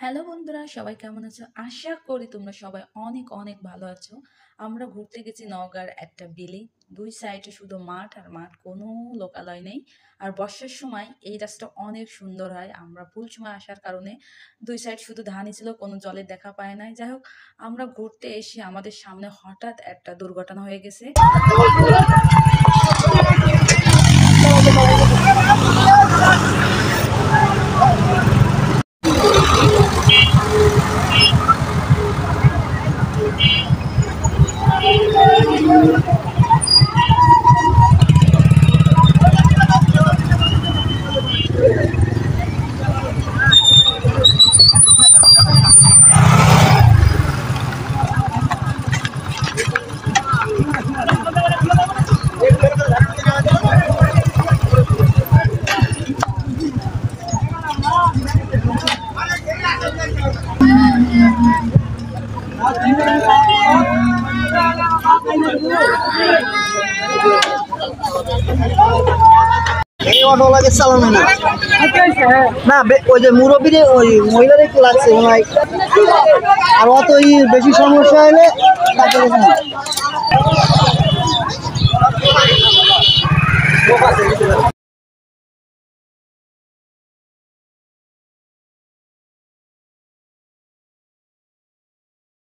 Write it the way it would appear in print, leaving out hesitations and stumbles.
Hello বন্ধুরা, সবাই কেমন আছো? আশা করি তোমরা সবাই অনেক অনেক ভালো আছো। আমরা ঘুরতে গেছি নওগাঁর একটা বিলে। দুই সাইডে শুধু মাঠ আর মাঠ, কোনো লোকালয় নেই। আর বর্ষার সময় এই রাস্তা অনেক সুন্দর হয়। আমরা ভুল সময় আসার কারণে দুই সাইড শুধু ধানই ছিল, কোনো জলের দেখা পায় নাই। যাই হোক, আমরা ঘুরতে এসে আমাদের সামনে হঠাৎ একটা দুর্ঘটনা হয়ে গেছে। এই অটোওয়ালাকে চালানো না না ওই যে মুরব্বীরে ওই মহিলার একটু লাগছে মনে হয়। আর অত বেশি সমস্যা হলে তাকে